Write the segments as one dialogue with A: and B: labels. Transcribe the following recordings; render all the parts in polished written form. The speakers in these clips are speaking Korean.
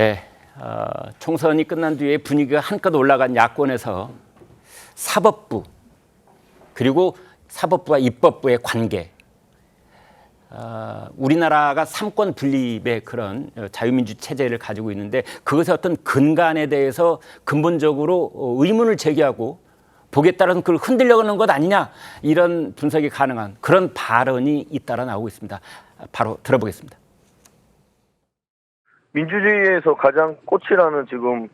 A: 네, 총선이 끝난 뒤에 분위기가 한껏 올라간 야권에서 사법부 그리고 사법부와 입법부의 관계, 우리나라가 삼권 분립의 그런 자유민주 체제를 가지고 있는데 그것의 어떤 근간에 대해서 근본적으로 의문을 제기하고 보기에 따라서는 그걸 흔들려가는 것 아니냐 이런 분석이 가능한 그런 발언이 잇따라 나오고 있습니다. 바로 들어보겠습니다.
B: 민주주의에서 가장 꽃이라는 지금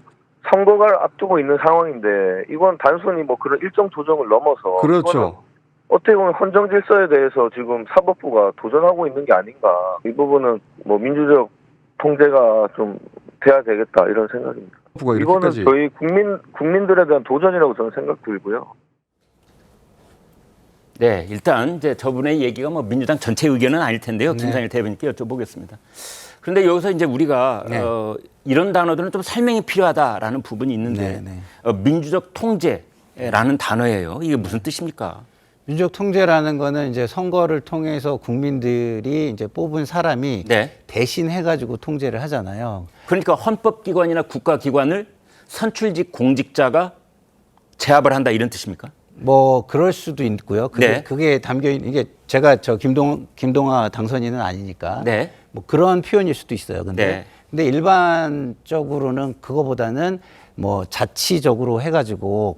B: 선거를 앞두고 있는 상황인데 이건 단순히 뭐 그런 일정 조정을 넘어서
C: 그렇죠.
B: 어떻게 보면 헌정 질서에 대해서 지금 사법부가 도전하고 있는 게 아닌가. 이 부분은 뭐 민주적 통제가 좀 돼야 되겠다 이런 생각입니다. 이거는 저희 국민들에 대한 도전이라고 저는 생각 들고요.
A: 네, 일단 이제 저분의 얘기가 뭐 민주당 전체 의견은 아닐 텐데요. 김상일 대변인께 여쭤보겠습니다. 그런데 여기서 이제 우리가 이런 단어들은 좀 설명이 필요하다라는 부분이 있는데 민주적 통제라는 단어예요. 이게 무슨 뜻입니까?
C: 민주적 통제라는 거는 이제 선거를 통해서 국민들이 이제 뽑은 사람이 대신해가지고 통제를 하잖아요.
A: 그러니까 헌법기관이나 국가기관을 선출직 공직자가 제압을 한다 이런 뜻입니까?
C: 뭐 그럴 수도 있고요. 근데 그게 담겨 있는 이게 제가 저 김동아 당선인은 아니니까 뭐 그런 표현일 수도 있어요. 근데 일반적으로는 그거보다는 뭐 자치적으로 해가지고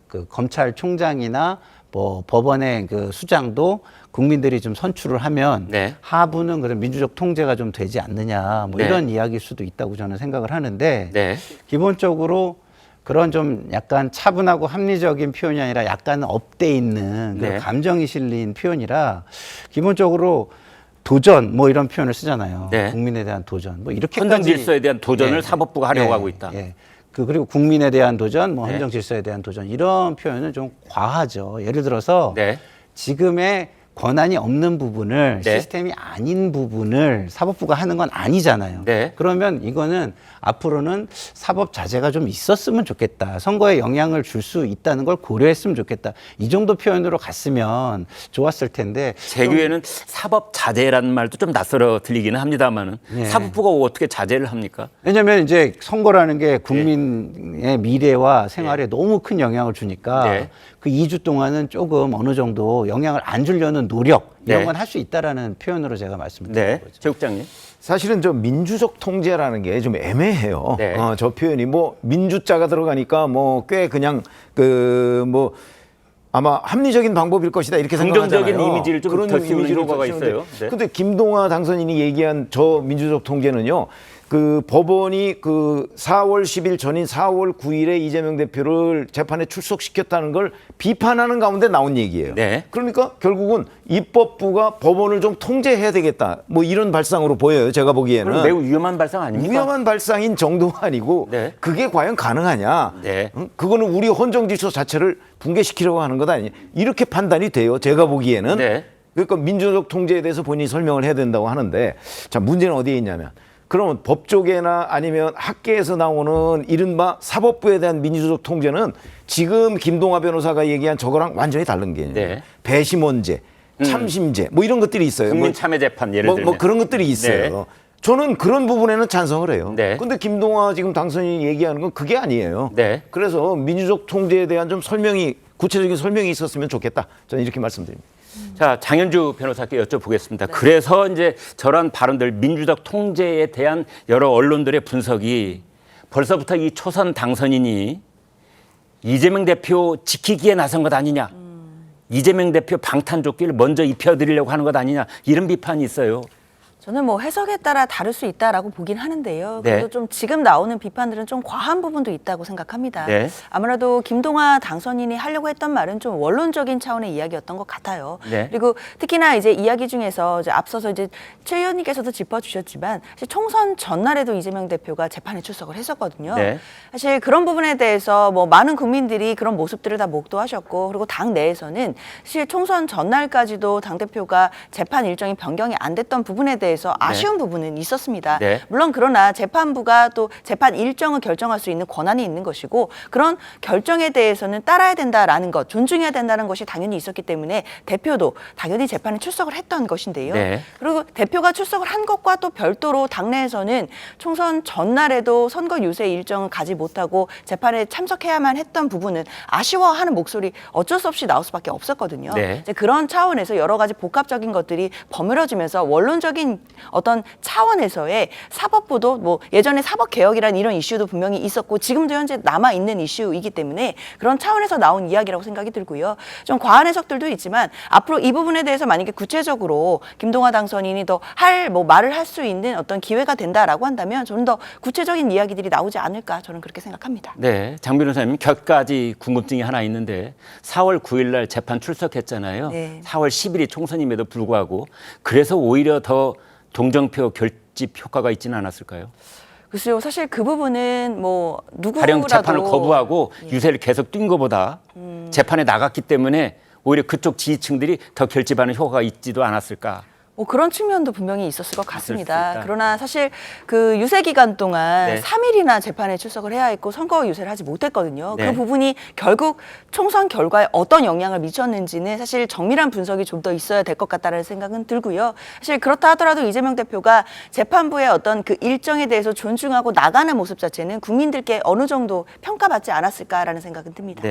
C: 그 검찰총장이나 뭐 법원의 그 수장도 국민들이 좀 선출을 하면 하부는 그런 민주적 통제가 좀 되지 않느냐 뭐 이런 이야기일 수도 있다고 저는 생각을 하는데 기본적으로 그런 좀 약간 차분하고 합리적인 표현이 아니라 약간 업돼 있는 그런 감정이 실린 표현이라 기본적으로 도전 뭐 이런 표현을 쓰잖아요. 국민에 대한 도전 뭐 이렇게까지
A: 헌정 질서에 대한 도전을 사법부가 하려고 하고 있다.
C: 그리고 국민에 대한 도전, 뭐 헌정 질서에 대한 도전 이런 표현은 좀 과하죠. 예를 들어서 지금의 권한이 없는 부분을 시스템이 아닌 부분을 사법부가 하는 건 아니잖아요. 그러면 이거는 앞으로는 사법 자제가 좀 있었으면 좋겠다. 선거에 영향을 줄 수 있다는 걸 고려했으면 좋겠다. 이 정도 표현으로 갔으면 좋았을 텐데.
A: 제 귀에는 사법 자제라는 말도 좀 낯설어 들리기는 합니다만은 사법부가 어떻게 자제를 합니까?
C: 왜냐하면 이제 선거라는 게 국민의 미래와 생활에 너무 큰 영향을 주니까 그 2주 동안은 조금 어느 정도 영향을 안 주려는 노력 이런 건 할 수 있다라는 표현으로 제가 말씀을 드린 거죠.
A: 제 국장님.
D: 사실은 저 민주적 통제라는 게 좀 애매해요. 저 표현이 뭐 민주자가 들어가니까 뭐 꽤 그냥 그 뭐 아마 합리적인 방법일 것이다 이렇게 생각하잖아요.
A: 긍정적인 이미지를 좀 더 씌우는 효과가 있어요.
D: 근데 김동아 당선인이 얘기한 저 민주적 통제는요. 그 법원이 그 4월 10일 전인 4월 9일에 이재명 대표를 재판에 출석시켰다는 걸 비판하는 가운데 나온 얘기예요. 그러니까 결국은 입법부가 법원을 좀 통제해야 되겠다. 뭐 이런 발상으로 보여요. 제가 보기에는.
A: 매우 위험한 발상 아닙니까?
D: 위험한 발상인 정도가 아니고 그게 과연 가능하냐. 그거는 우리 헌정 질서 자체를 붕괴시키려고 하는 것 아니냐. 이렇게 판단이 돼요. 제가 보기에는. 그러니까 민주적 통제에 대해서 본인이 설명을 해야 된다고 하는데 자, 문제는 어디에 있냐면 그러면 법조계나 아니면 학계에서 나오는 이른바 사법부에 대한 민주적 통제는 지금 김동아 변호사가 얘기한 저거랑 완전히 다른 개념이에요. 배심원제, 참심제 뭐 이런 것들이 있어요.
A: 국민참여재판 예를 들면.
D: 뭐 그런 것들이 있어요. 저는 그런 부분에는 찬성을 해요. 그런데 김동아 지금 당선인이 얘기하는 건 그게 아니에요. 그래서 민주적 통제에 대한 좀 설명이 구체적인 설명이 있었으면 좋겠다. 저는 이렇게 말씀드립니다.
A: 자, 장현주 변호사께 여쭤보겠습니다. 그래서 이제 저런 발언들 민주적 통제에 대한 여러 언론들의 분석이 벌써부터 이 초선 당선인이 이재명 대표 지키기에 나선 것 아니냐. 이재명 대표 방탄조끼를 먼저 입혀드리려고 하는 것 아니냐. 이런 비판이 있어요.
E: 저는 뭐 해석에 따라 다를 수 있다라고 보긴 하는데요. 그래도 좀 지금 나오는 비판들은 좀 과한 부분도 있다고 생각합니다. 아무래도 김동아 당선인이 하려고 했던 말은 좀 원론적인 차원의 이야기였던 것 같아요. 그리고 특히나 이제 이야기 중에서 이제 앞서서 이제 최 의원님께서도 짚어주셨지만 사실 총선 전날에도 이재명 대표가 재판에 출석을 했었거든요. 사실 그런 부분에 대해서 뭐 많은 국민들이 그런 모습들을 다 목도하셨고 그리고 당 내에서는 사실 총선 전날까지도 당 대표가 재판 일정이 변경이 안 됐던 부분에 대해 대해서 아쉬운 부분은 있었습니다. 물론 그러나 재판부가 또 재판 일정을 결정할 수 있는 권한이 있는 것이고 그런 결정에 대해서는 따라야 된다라는 것, 존중해야 된다는 것이 당연히 있었기 때문에 대표도 당연히 재판에 출석을 했던 것인데요. 그리고 대표가 출석을 한 것과 또 별도로 당내에서는 총선 전날에도 선거 유세 일정을 가지 못하고 재판에 참석해야만 했던 부분은 아쉬워하는 목소리 어쩔 수 없이 나올 수밖에 없었거든요. 이제 그런 차원에서 여러 가지 복합적인 것들이 버무려지면서 원론적인 어떤 차원에서의 사법부도 뭐 예전에 사법개혁이라는 이런 이슈도 분명히 있었고 지금도 현재 남아있는 이슈이기 때문에 그런 차원에서 나온 이야기라고 생각이 들고요. 좀 과한 해석들도 있지만 앞으로 이 부분에 대해서 만약에 구체적으로 김동완 당선인이 더 말을 할 수 있는 어떤 기회가 된다라고 한다면 좀 더 구체적인 이야기들이 나오지 않을까 저는 그렇게 생각합니다.
A: 네, 장 변호사님 몇 가지 궁금증이 하나 있는데 4월 9일 날 재판 출석했잖아요. 4월 10일이 총선임에도 불구하고 그래서 오히려 더 동정표 결집 효과가 있지는 않았을까요?
E: 글쎄요, 사실 그 부분은 뭐 누구라도
A: 가령 재판을 거부하고 유세를 계속 뛴 것보다 재판에 나갔기 때문에 오히려 그쪽 지지층들이 더 결집하는 효과가 있지도 않았을까?
E: 뭐 그런 측면도 분명히 있었을 것 같습니다. 그러나 사실 그 유세 기간 동안 3일이나 재판에 출석을 해야 했고 선거 유세를 하지 못했거든요. 그 부분이 결국 총선 결과에 어떤 영향을 미쳤는지는 사실 정밀한 분석이 좀 더 있어야 될 것 같다는 생각은 들고요. 사실 그렇다 하더라도 이재명 대표가 재판부의 어떤 그 일정에 대해서 존중하고 나가는 모습 자체는 국민들께 어느 정도 평가받지 않았을까라는 생각은 듭니다.